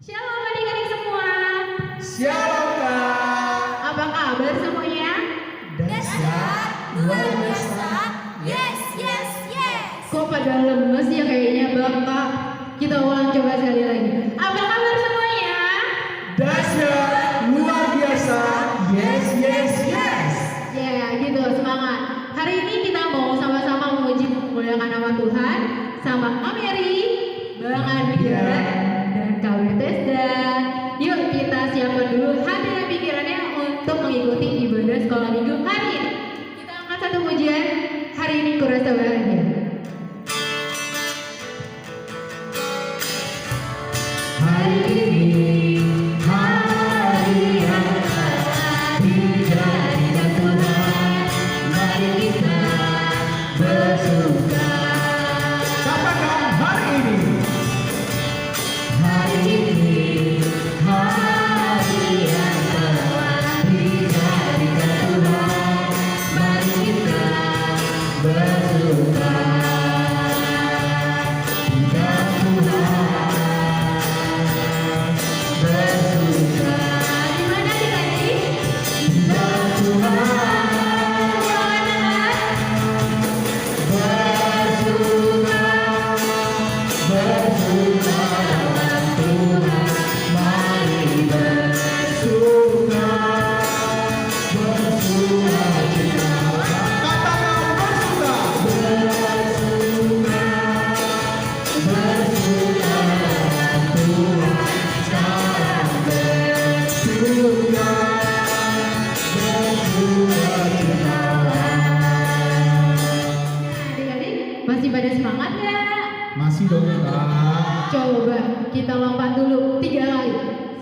Shalom adik-adik semua. Shalom Kak. Apa kabar semuanya? Dahsyat, luar biasa. Yes, yes, yes. Kok pada lemes ya kayaknya Bapak? Kita ulang coba sekali lagi. Apa kabar semuanya? Dahsyat, luar biasa. Yes, yes, yes. Ya, gitu semangat. Hari ini kita mau sama-sama memuji memuliakan nama Tuhan sama Kak Mary, Bang Adian, dan Kak Bethesda. Yuk kita siapkan dulu hati dan pikirannya untuk mengikuti ibadah sekolah minggu hari ini. Kita angkat satu pujian. Hari ini kurasa bahagia. Hari ini hari yang dijadikan Tuhan. Mari kita bersuka. Katakan hari ini. Hari ini hari yang telah dijadikan Tuhan. Mari kita bersuka. Kita Tuhan bersuka. Di mana adik-adik? Kita Tuhan Bersuka. bersuka dalam Tuhan. Mari bersuka, bersuka kita. Katakan bersuka, bersuka, bersuka dalam Tuhan. Sekarang bersuka, bersuka kita. Adik-adik masih pada semangat nggak? Masih dong Kak. Coba kita lompat dulu 3 kali.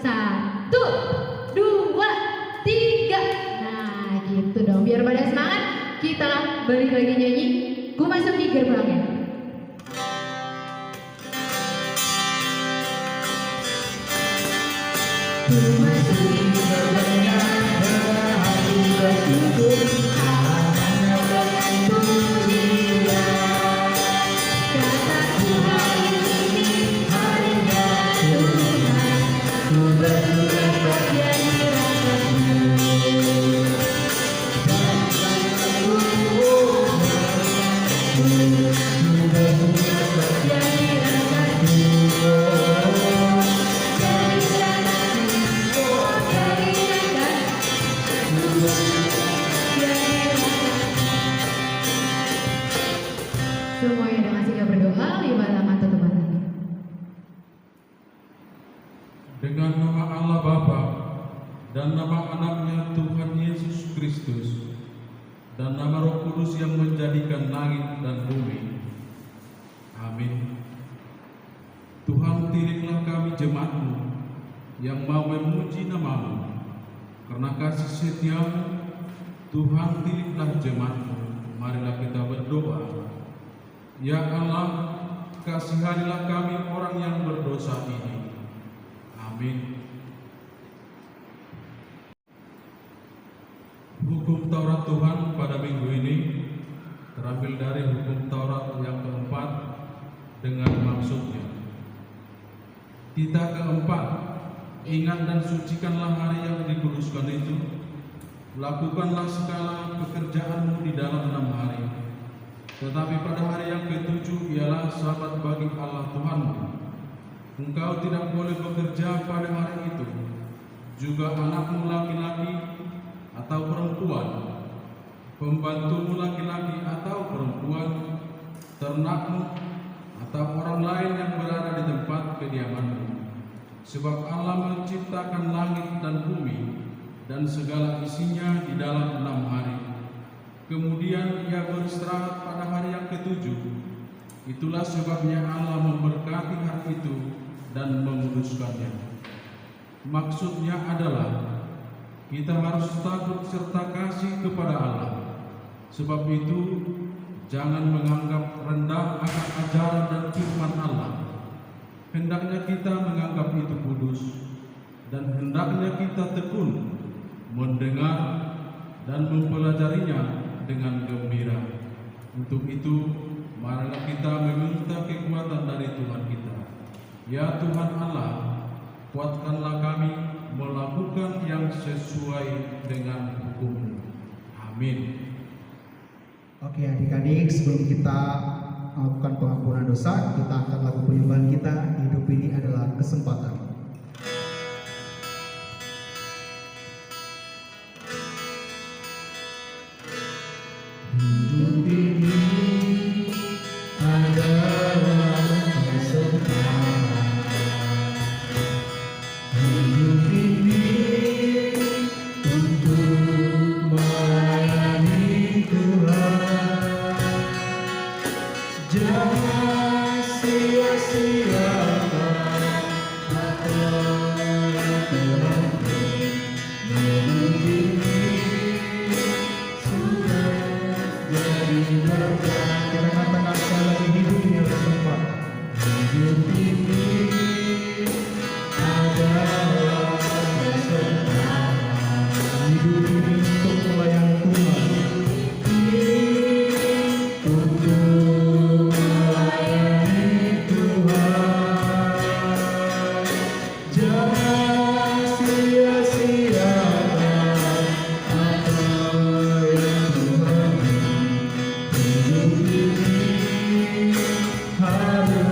1, 2, 3. Nah gitu dong. Biar pada semangat kita balik lagi nyanyi. Ku masuk di gerbangnya. Ku masuk di gerbangnya, berhati bersyukur, hanya dengan pujian. Kataku hari ini harinya Tuhan, ku bersuka bagian rahmat-Mu. Dan ku bersuka bagian rahmat-Mu. Semuanya dengan sigap berdoa, ibadah tutup mata. Dengan nama Allah Bapa dan nama anaknya Tuhan Yesus Kristus dan nama Roh Kudus yang menjadikan langit dan bumi. Amin. Tuhan, tiriklah kami jemaat-Mu yang mau memuji nama-Mu. Karena kasih setia-Mu, Tuhan, tiriklah jemaat-Mu. Marilah kita berdoa. Ya Allah, kasihanilah kami orang yang berdosa ini. Amin. Hukum Taurat Tuhan pada minggu ini terambil dari hukum Taurat yang keempat dengan maksudnya. Kita keempat, ingat dan sucikanlah hari yang dikuduskan itu. Lakukanlah segala pekerjaanmu di dalam 6 hari. Tetapi pada hari yang ke-7 ialah Sabat bagi Allah Tuhanmu. Engkau tidak boleh bekerja pada hari itu. Juga anakmu laki-laki atau perempuan, pembantumu laki-laki atau perempuan, ternakmu atau orang lain yang berada di tempat kediamanmu. Sebab Allah menciptakan langit dan bumi dan segala isinya di dalam 6 hari. Kemudian Ia beristirahat pada hari yang ke-7. Itulah sebabnya Allah memberkati hari itu dan menguduskannya. Maksudnya adalah kita harus takut serta kasih kepada Allah. Sebab itu jangan menganggap rendah akan ajaran dan firman Allah. Hendaknya kita menganggap itu kudus, dan hendaknya kita tekun mendengar dan mempelajarinya dengan gembira. Untuk itu, marilah kita meminta kekuatan dari Tuhan kita. Ya Tuhan Allah, Kuatkanlah kami melakukan yang sesuai dengan hukum-Mu. Amin. Oke adik-adik, sebelum kita melakukan pengampunan dosa, kita akan lagu penyembahan kita. Hidup ini adalah kesempatan. Hidup ini adalah kesempatan. Hidup ini untuk melayani Tuhan. Jangan sia-siakan apa yang telah hidup ini sudah jadi berkah. Kita katakan sekali lagi, hidup ini adalah kesempatan. Hidup ini adalah kesempatan. Hidup ini untuk melayani Tuhan. Untuk melayani Tuhan. Jangan sia-siakan apa yang Tuhan beri. Hidup ini harus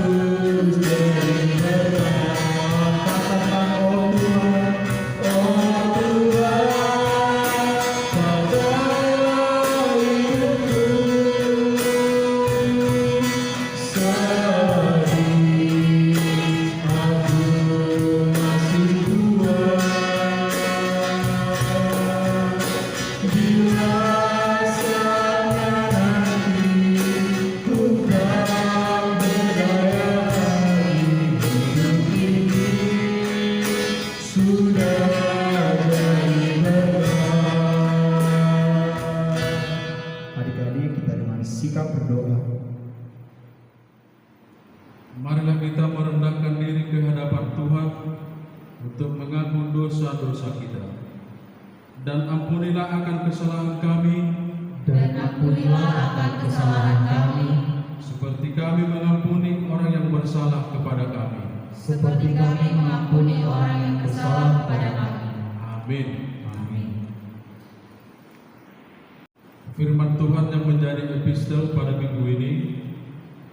jadi berkah. Katakan, oh Tuhan, pakailah hidupku sedih, aku masih kuat. Bila saatnya nanti ku tak berdaya lagi, hidup ini sudah jadi berkah. Adik-adik, kita dengan sikap berdoa. Marilah kita merendahkan diri ke hadapan Tuhan untuk mengaku dosa-dosa kita. Dan ampunilah akan kesalahan kami, Dan ampunilah akan kesalahan kami, seperti kami mengampuni orang yang bersalah kepada kami. seperti kami mengampuni orang yang bersalah kepada kami. Amin. Amin. Firman Tuhan yang menjadi epistel pada minggu ini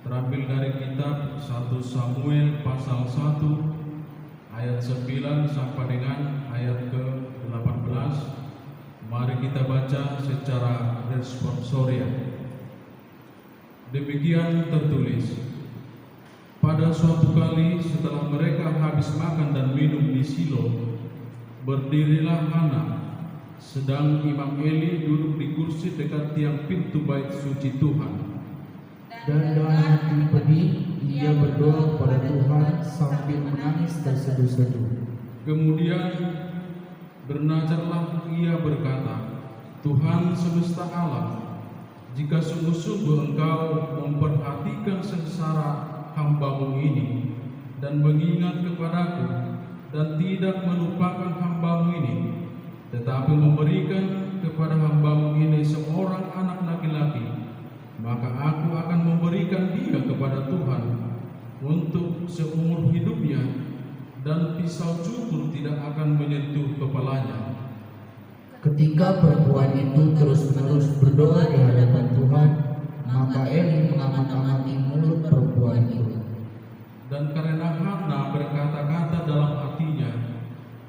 terambil dari kitab 1 Samuel pasal 1 ayat 9 sampai dengan ayat ke-18. Mari kita baca secara responsorial. Demikian tertulis. Pada suatu kali setelah mereka habis makan dan minum di Silo, berdirilah Hana, sedang Imam Eli duduk di kursi dekat tiang pintu bait suci Tuhan. Dan dengan hati pedih, ia berdoa kepada Tuhan sambil menangis terseduh-seduh. Kemudian bernazarlah ia berkata, Tuhan semesta alam, jika sungguh-sungguh Engkau memperhatikan sengsara hamba-Mu ini dan mengingat kepadaku dan tidak melupakan hamba-Mu ini, tetapi memberikan kepada hamba-Mu ini seorang anak laki-laki, maka aku akan memberikan dia kepada Tuhan untuk seumur hidupnya, dan pisau cukur tidak akan menyentuh kepalanya. Ketika perempuan itu terus-menerus berdoa di hadapan Tuhan, maka Eli mengamat-amati mulut perempuan itu. Dan karena Hana berkata-kata dalam hatinya,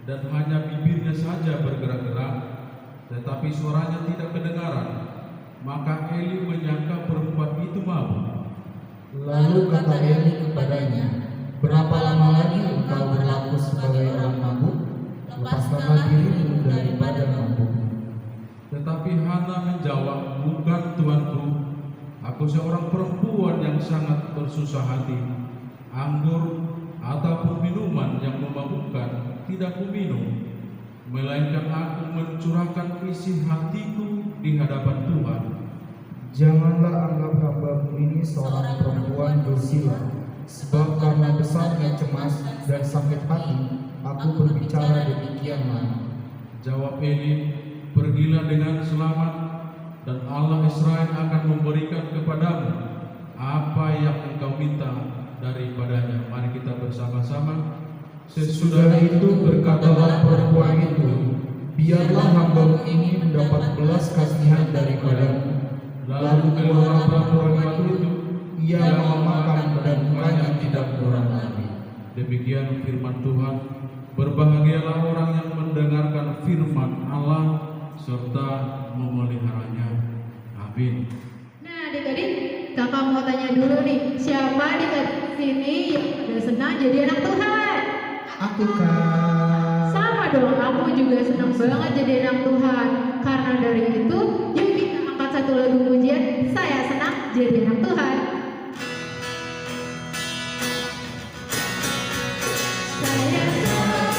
dan hanya bibirnya saja bergerak-gerak, tetapi suaranya tidak kedengaran, maka Eli menyangka perempuan itu mabuk. Lalu kata Eli kepadanya, berapa lama lagi engkau berlaku sebagai orang mabuk? Lepaskanlah dirimu daripada mabuk. Tetapi Hana menjawab, bukan Tuanku, aku seorang perempuan yang sangat bersusah hati. Anggur ataupun minuman yang memabukkan tidak kuminum, melainkan aku mencurahkan isi hatiku di hadapan Tuhan. Janganlah anggap hamba-Mu ini seorang perempuan bersila, sebab karena besarnya cemas dan sakit hati, aku berbicara demikianlah. Jawab Eli, pergilah dengan selamat, dan Allah Israel akan memberikan kepadamu apa yang engkau minta daripadanya. Mari kita bersama-sama Sesudah itu berkatalah perempuan itu, biarlah hambamu ini mendapat belas kasihan daripadamu. Lalu keluarlah perempuan itu, ia memakan dan mukanya tidak buram lagi. Demikian firman Tuhan. Berbahagialah orang yang mendengarkan firman Allah serta memeliharanya. Amin. Nah, adik-adik, kakak mau tanya dulu nih, siapa di sini yang udah senang jadi anak Tuhan? Aku Kak. Sama dong, aku juga senang banget jadi anak Tuhan. Karena dari itu, yuk kita angkat satu lagu pujian, saya senang jadi anak Tuhan. Saya senang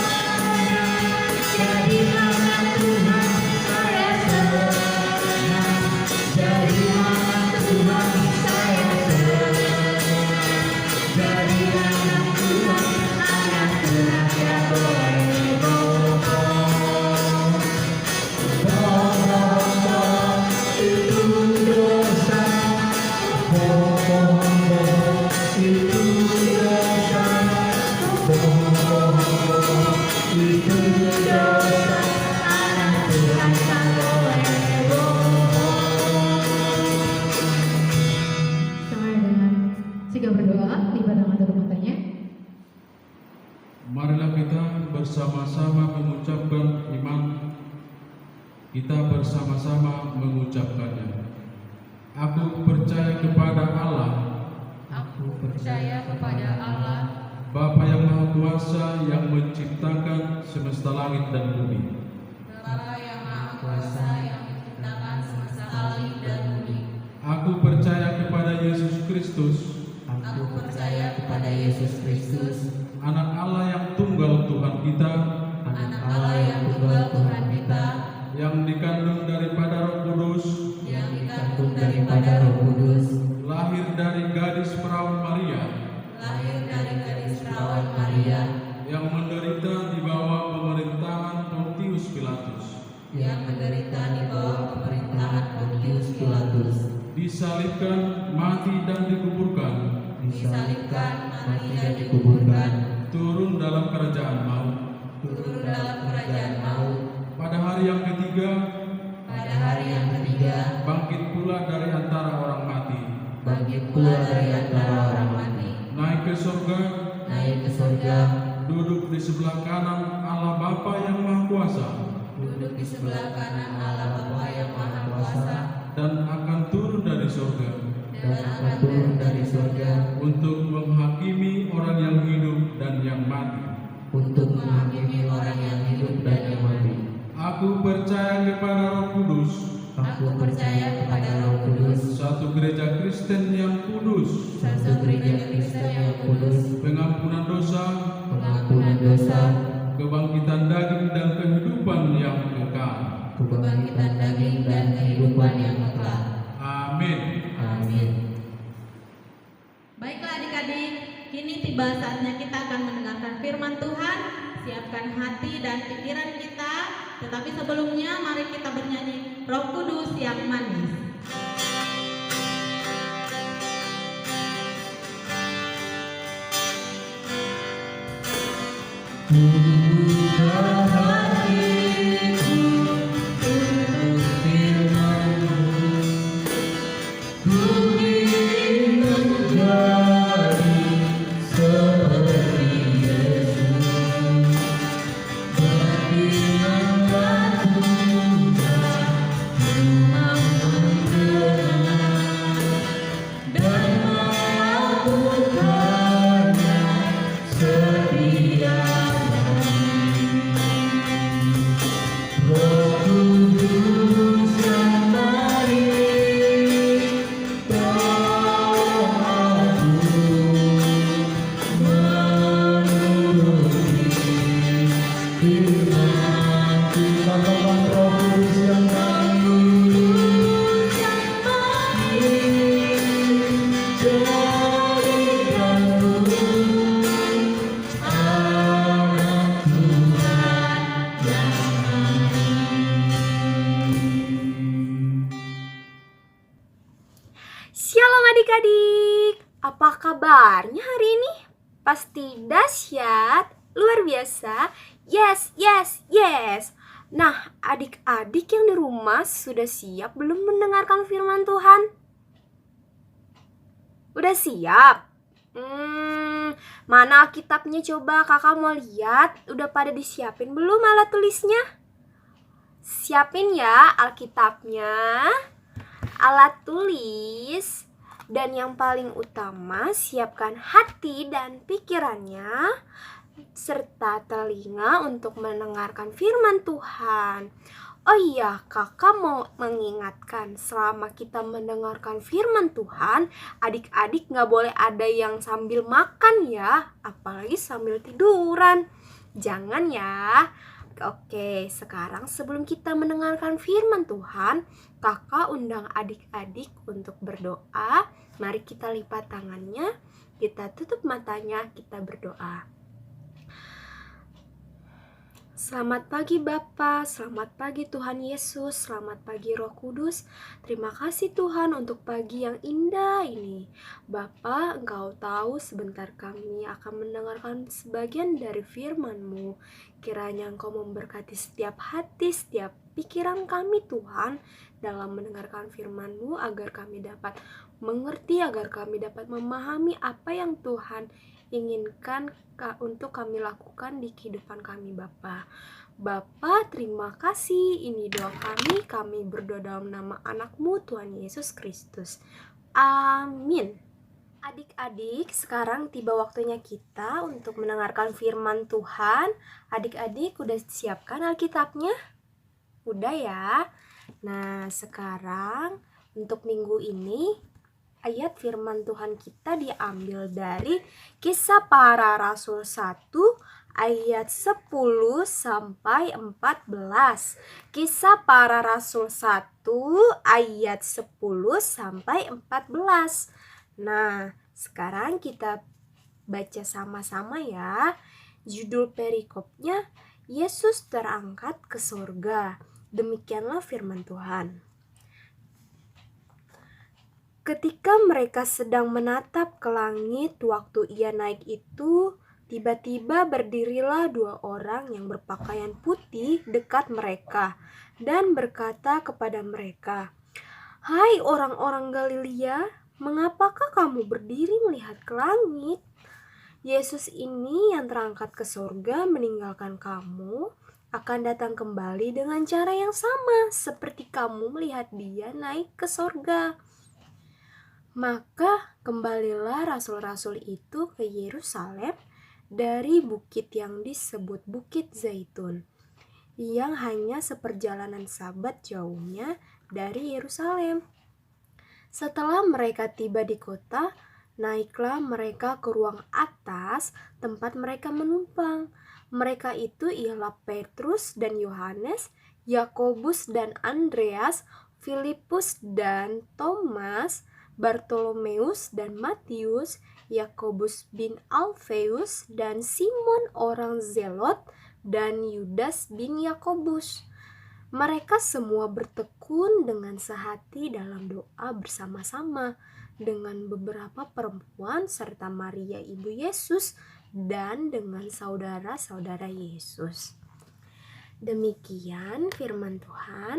jadi anak Tuhan. Saya senang jadi anak Tuhan. Saya senang jadi anak Tuhan. Anak Tuhan yang boleh bohong. Bohong itu dosa. Bohong itu dosa. Bohong itu dosa. Anak Tuhan tak boleh bohong. Sama dengan jika berdoa di batang tutup matanya. Marilah kita bersama-sama mengucapkan iman. Kita bersama-sama mengucapkannya. Aku percaya kepada Allah, Aku percaya kepada Allah, Bapa yang Maha Kuasa yang menciptakan semesta langit dan bumi. Bapa yang Maha Kuasa yang menciptakan semesta langit dan bumi. Aku percaya kepada Yesus Kristus, Aku percaya kepada Yesus Kristus, Anak Allah yang tunggal Tuhan kita, Anak Allah yang tunggal Tuhan kita, yang dikandung daripada Roh Kudus, yang dikandung daripada Roh Kudus, lahir dari gadis perawan Maria, lahir dari gadis perawan Maria, yang menderita di bawah pemerintahan Pontius Pilatus, yang menderita di bawah pemerintahan Pontius Pilatus, disalibkan, mati dan dikuburkan, disalibkan, mati dan dikuburkan, turun dalam kerajaan maut. turun dalam kerajaan maut, Pada hari yang ketiga, pada hari yang ketiga, bangkit pula dari antara orang mati, bangkit pula dari antara orang mati, naik ke surga, naik ke surga, duduk di sebelah kanan Allah Bapa yang Maha Kuasa, duduk di sebelah kanan Allah Bapa yang Maha Kuasa, dan akan turun dari surga dan akan turun dari surga untuk menghakimi orang yang hidup dan yang mati. untuk menghakimi orang yang hidup dan yang mati. Aku percaya kepada Roh Kudus, Aku percaya kepada Roh Kudus, satu gereja Kristen yang kudus, satu gereja Kristen yang kudus, pengampunan dosa, pengampunan dosa, kebangkitan daging dan kehidupan yang kekal. kebangkitan daging dan kehidupan yang kekal. Amin. Amin. Baiklah adik-adik, kini tiba saatnya kita akan mendengarkan firman Tuhan. Siapkan hati dan pikiran kita. Tetapi sebelumnya mari kita bernyanyi Roh Kudus yang manis. Shalom adik-adik, apa kabarnya hari ini? Pasti dahsyat Luar biasa. Yes, yes, yes. Nah, adik-adik yang di rumah sudah siap belum mendengarkan firman Tuhan? Udah siap? Mana Alkitabnya coba kakak mau lihat? Udah pada disiapin belum alat tulisnya? Siapin ya Alkitabnya, alat tulis, dan yang paling utama siapkan hati dan pikirannya serta telinga untuk mendengarkan firman Tuhan. Oh iya, kakak mau mengingatkan, selama kita mendengarkan firman Tuhan, adik-adik gak boleh ada yang sambil makan ya, apalagi sambil tiduran. Jangan ya. Oke, sekarang sebelum kita mendengarkan firman Tuhan, kakak undang adik-adik untuk berdoa. Mari kita lipat tangannya, kita tutup matanya, kita berdoa. Selamat pagi Bapa, selamat pagi Tuhan Yesus, selamat pagi Roh Kudus. Terima kasih Tuhan untuk pagi yang indah ini. Bapa, Engkau tahu sebentar kami akan mendengarkan sebagian dari firman-Mu. Kiranya Engkau memberkati setiap hati, setiap pikiran kami Tuhan dalam mendengarkan firman-Mu, agar kami dapat mengerti, agar kami dapat memahami apa yang Tuhan inginkan untuk kami lakukan di kehidupan kami Bapa. Bapa, terima kasih. Ini doa kami berdoa dalam nama anak-Mu Tuhan Yesus Kristus. Amin. Adik-adik, sekarang tiba waktunya kita untuk mendengarkan firman Tuhan. Adik-adik udah siapkan Alkitabnya? Udah ya? Nah, sekarang untuk minggu ini ayat firman Tuhan kita diambil dari Kisah Para Rasul 1 ayat 10 sampai 14. Kisah Para Rasul 1 ayat 10 sampai 14. Nah, sekarang kita baca sama-sama ya. Judul perikopnya, Yesus terangkat ke surga. Demikianlah firman Tuhan. Ketika mereka sedang menatap ke langit waktu ia naik itu, tiba-tiba berdirilah 2 orang yang berpakaian putih dekat mereka dan berkata kepada mereka, "Hai orang-orang Galilea, mengapakah kamu berdiri melihat ke langit? Yesus ini yang terangkat ke surga meninggalkan kamu akan datang kembali dengan cara yang sama seperti kamu melihat dia naik ke surga." Maka kembalilah rasul-rasul itu ke Yerusalem dari bukit yang disebut Bukit Zaitun, yang hanya seperjalanan sabat jauhnya dari Yerusalem. Setelah mereka tiba di kota, naiklah mereka ke ruang atas tempat mereka menumpang. Mereka itu ialah Petrus dan Yohanes, Yakobus dan Andreas, Filipus dan Thomas, Bartolomeus dan Matius, Yakobus bin Alfeus dan Simon orang Zelot, dan Yudas bin Yakobus. Mereka semua bertekun dengan sehati dalam doa bersama-sama dengan beberapa perempuan serta Maria ibu Yesus dan dengan saudara-saudara Yesus. Demikian firman Tuhan.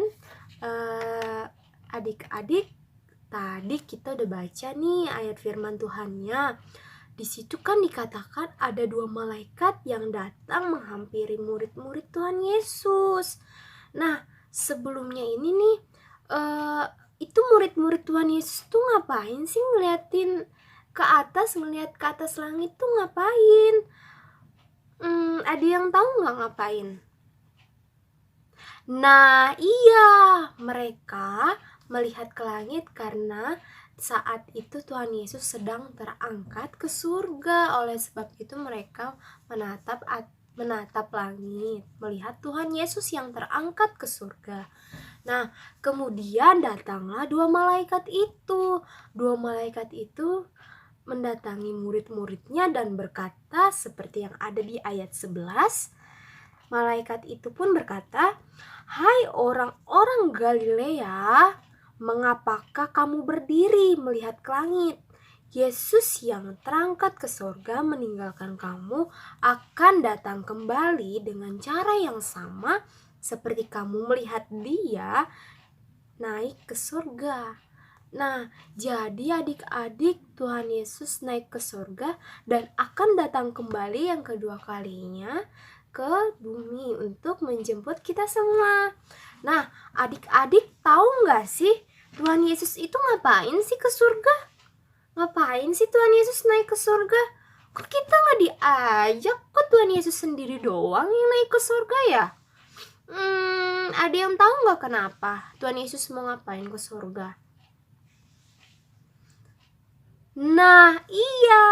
Adik-adik, tadi kita udah baca nih ayat firman Tuhannya. Di situ kan dikatakan ada 2 malaikat yang datang menghampiri murid-murid Tuhan Yesus. Nah, sebelumnya ini nih, itu murid-murid Tuhan Yesus tuh ngapain sih ngeliatin ke atas, ngeliat ke atas langit tuh ngapain? Ada yang tahu nggak ngapain? Nah, iya, mereka melihat ke langit karena saat itu Tuhan Yesus sedang terangkat ke surga. Oleh sebab itu mereka menatap langit, melihat Tuhan Yesus yang terangkat ke surga. Nah, kemudian datanglah 2 malaikat itu. 2 malaikat itu mendatangi murid-muridnya dan berkata seperti yang ada di ayat 11. Malaikat itu pun berkata, "Hai orang-orang Galilea, mengapakah kamu berdiri melihat ke langit? Yesus yang terangkat ke surga meninggalkan kamu akan datang kembali dengan cara yang sama seperti kamu melihat Dia naik ke surga. Nah, jadi adik-adik, Tuhan Yesus naik ke surga dan akan datang kembali yang kedua kalinya ke bumi untuk menjemput kita semua. Nah, adik-adik tahu nggak sih Tuhan Yesus itu ngapain sih ke surga? Ngapain sih Tuhan Yesus naik ke surga? Kok kita nggak diajak? Kok Tuhan Yesus sendiri doang yang naik ke surga ya? Ada yang tahu nggak kenapa Tuhan Yesus mau ngapain ke surga? Nah, iya.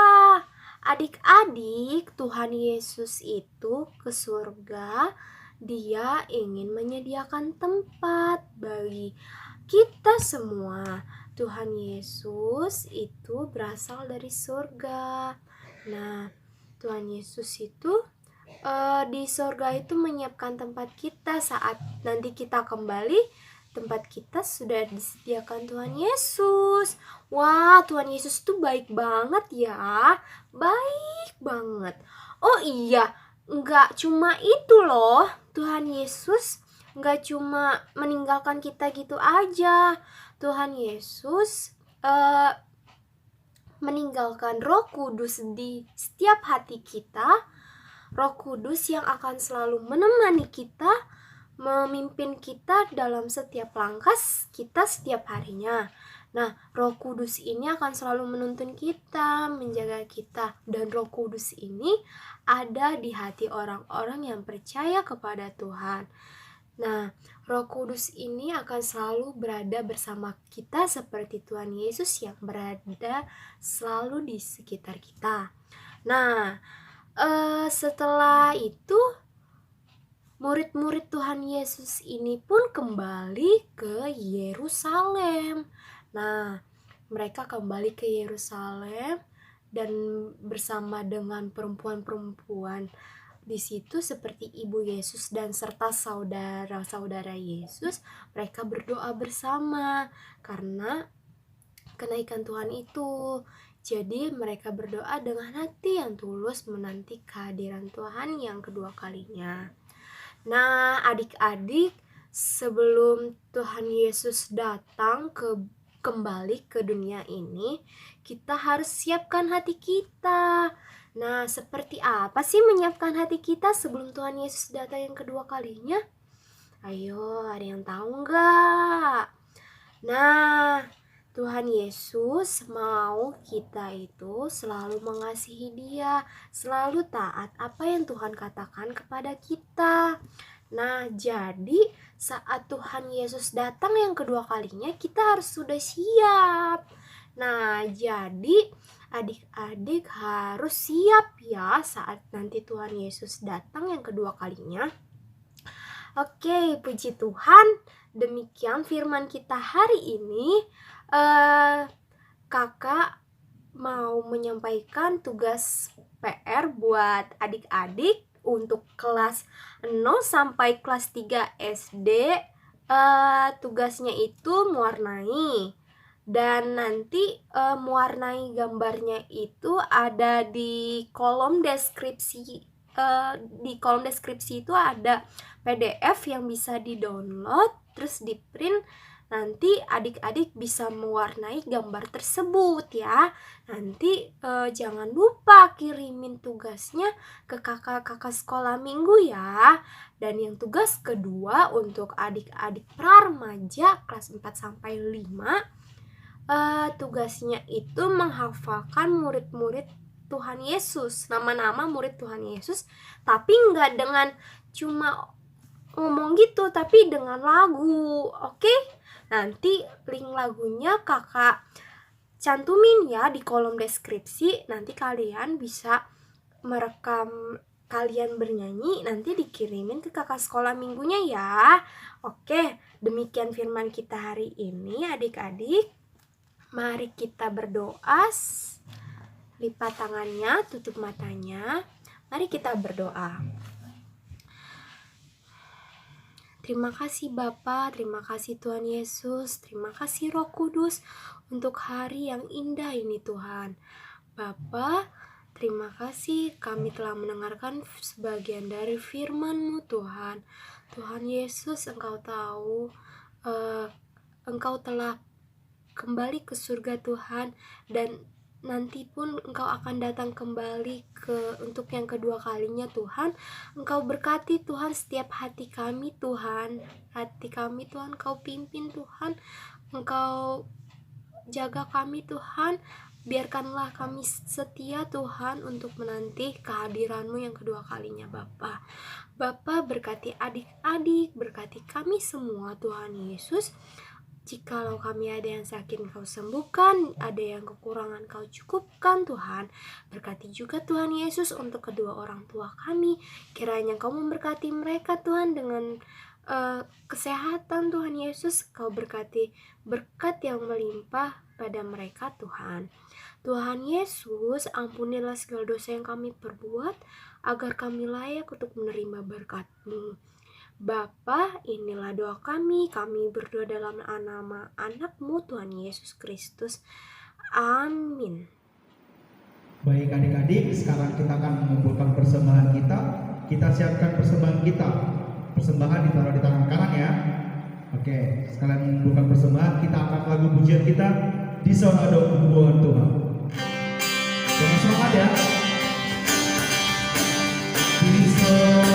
Adik-adik, Tuhan Yesus itu ke surga. Dia ingin menyediakan tempat bagi kita semua. Tuhan Yesus itu berasal dari surga. Nah, Tuhan Yesus itu di surga itu menyiapkan tempat kita saat nanti kita kembali. Tempat kita sudah disediakan Tuhan Yesus. Wah, Tuhan Yesus tuh baik banget ya. Baik banget. Oh iya, nggak cuma itu loh. Tuhan Yesus nggak cuma meninggalkan kita gitu aja. Tuhan Yesus meninggalkan Roh Kudus di setiap hati kita. Roh Kudus yang akan selalu menemani kita, memimpin kita dalam setiap langkah kita setiap harinya. Nah, Roh Kudus ini akan selalu menuntun kita, menjaga kita. Dan Roh Kudus ini ada di hati orang-orang yang percaya kepada Tuhan. Nah, Roh Kudus ini akan selalu berada bersama kita seperti Tuhan Yesus yang berada selalu di sekitar kita. Nah, setelah itu murid-murid Tuhan Yesus ini pun kembali ke Yerusalem. Nah, mereka kembali ke Yerusalem dan bersama dengan perempuan-perempuan di situ seperti ibu Yesus dan serta saudara-saudara Yesus, mereka berdoa bersama karena kenaikan Tuhan itu. Jadi mereka berdoa dengan hati yang tulus menanti kehadiran Tuhan yang kedua kalinya. Nah, adik-adik, sebelum Tuhan Yesus datang kembali ke dunia ini, kita harus siapkan hati kita. Nah, seperti apa sih menyiapkan hati kita sebelum Tuhan Yesus datang yang kedua kalinya? Ayo, ada yang tahu nggak? Nah, Tuhan Yesus mau kita itu selalu mengasihi Dia, selalu taat apa yang Tuhan katakan kepada kita. Nah, jadi saat Tuhan Yesus datang yang kedua kalinya, kita harus sudah siap. Nah, jadi adik-adik harus siap ya saat nanti Tuhan Yesus datang yang kedua kalinya. Oke, puji Tuhan. Demikian firman kita hari ini. Kakak mau menyampaikan tugas PR buat adik-adik untuk kelas 0 sampai kelas 3 SD. Tugasnya itu mewarnai. Dan nanti mewarnai gambarnya itu ada di kolom deskripsi. Di kolom deskripsi itu ada PDF yang bisa di-download, terus di-print. Nanti adik-adik bisa mewarnai gambar tersebut ya. Nanti jangan lupa kirimin tugasnya ke kakak-kakak sekolah minggu ya. Dan yang tugas kedua untuk adik-adik pra-remaja kelas 4 sampai 5, tugasnya itu menghafalkan murid-murid Tuhan Yesus, nama-nama murid Tuhan Yesus, tapi nggak dengan cuma ngomong gitu, tapi dengan lagu. Oke? Nanti link lagunya kakak cantumin ya di kolom deskripsi. Nanti kalian bisa merekam kalian bernyanyi, nanti dikirimin ke kakak sekolah minggunya ya. Oke, demikian firman kita hari ini adik-adik. Mari kita berdoa. Lipat tangannya, tutup matanya. Mari kita berdoa. Terima kasih Bapa, terima kasih Tuhan Yesus, terima kasih Roh Kudus untuk hari yang indah ini Tuhan. Bapa, terima kasih kami telah mendengarkan sebagian dari firman-Mu Tuhan. Tuhan Yesus, Engkau tahu Engkau telah kembali ke surga Tuhan, dan nanti pun Engkau akan datang kembali untuk yang kedua kalinya Tuhan. Engkau berkati Tuhan setiap hati kami Tuhan. Hati kami Tuhan Engkau pimpin Tuhan. Engkau jaga kami Tuhan. Biarkanlah kami setia Tuhan untuk menanti kehadiran-Mu yang kedua kalinya Bapa. Bapa, berkati adik-adik, berkati kami semua Tuhan Yesus. Jikalau kami ada yang sakit, Engkau sembuhkan, ada yang kekurangan, Engkau cukupkan Tuhan. Berkati juga Tuhan Yesus untuk kedua orang tua kami. Kiranya Engkau memberkati mereka Tuhan dengan kesehatan Tuhan Yesus. Engkau berkati berkat yang melimpah pada mereka Tuhan. Tuhan Yesus, ampunilah segala dosa yang kami perbuat, agar kami layak untuk menerima berkat-Mu. Bapa, inilah doa kami berdoa dalam nama anak-Mu Tuhan Yesus Kristus. Amin. Baik adik-adik, sekarang kita akan mengumpulkan persembahan kita. Kita siapkan persembahan kita. Persembahan ditaruh di tangan kanan ya. Oke, sekalian mengumpulkan persembahan, kita angkat lagu pujian kita, Di Sana Ada Hubungan Tuhan. Jangan semangat ya. Di sana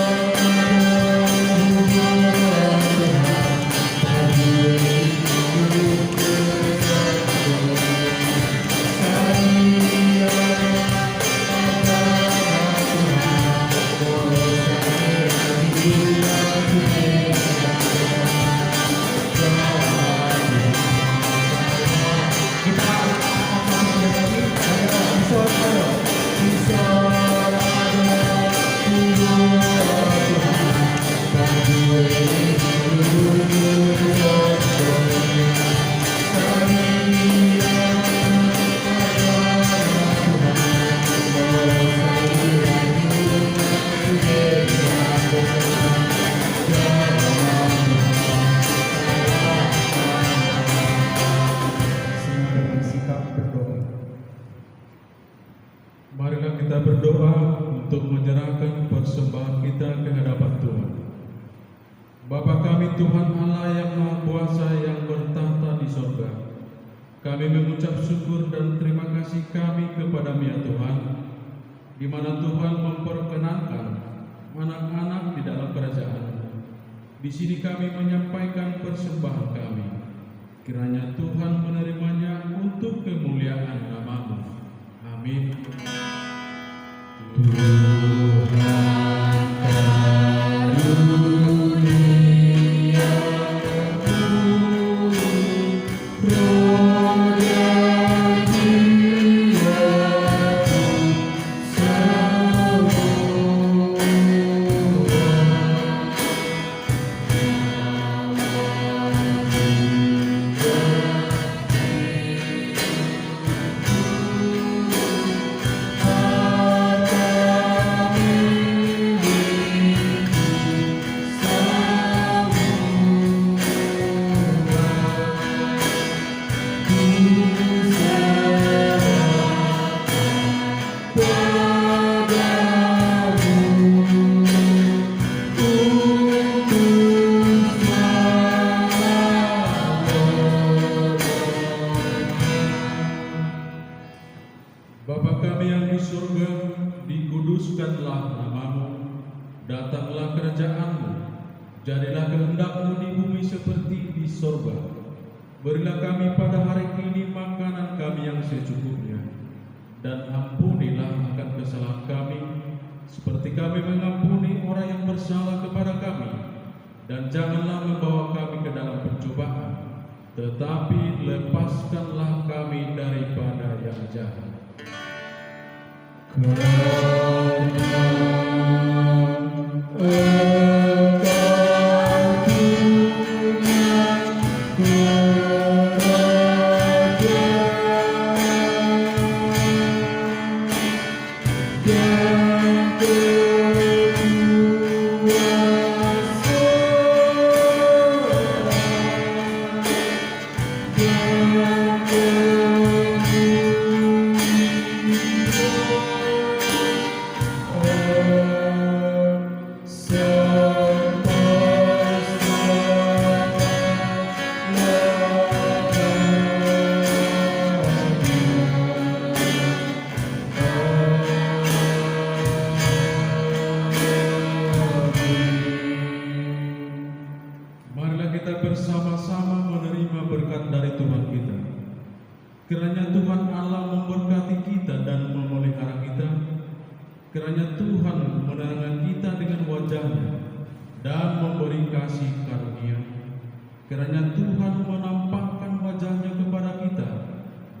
Marilah kita berdoa untuk menyerahkan persembahan kita ke hadapan Tuhan. Bapa kami Tuhan Allah yang Maha Kuasa yang bertahta di sorga, kami mengucap syukur dan terima kasih kami kepada-Mu ya Tuhan, di mana Tuhan memperkenankan anak-anak di dalam kerajaan. Di sini kami menyampaikan persembahan kami. Kiranya Tuhan menerimanya untuk kemuliaan nama-Mu. Amin. Bapa kami yang di surga, dikuduskanlah nama-Mu, datanglah kerajaan-Mu, jadilah kehendak-Mu di bumi seperti di sorga. Berilah kami pada hari ini makanan kami yang secukupnya, dan ampunilah akan kesalahan kami, seperti kami mengampuni orang yang bersalah kepada kami. Dan janganlah membawa kami ke dalam pencobaan, tetapi lepaskanlah kami daripada yang jahat. Yang kuasa Kiranya Tuhan menerangi kita dengan wajah-Nya dan memberi kasih karunia. Kiranya Tuhan menampakkan wajah-Nya kepada kita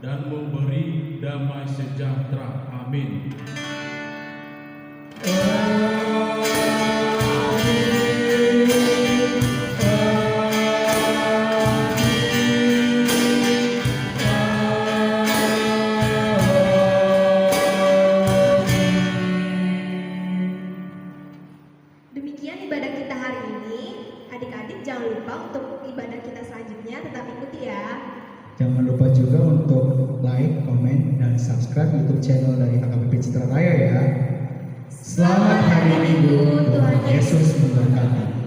dan memberi damai sejahtera. Amin. Demikian ibadah kita hari ini. Adik-adik jangan lupa untuk ibadah kita selanjutnya tetap ikuti ya. Jangan lupa juga untuk like, komen, dan subscribe YouTube channel dari AKBP Citra Raya ya. Selamat hari Minggu, Tuhan Yesus memberkati.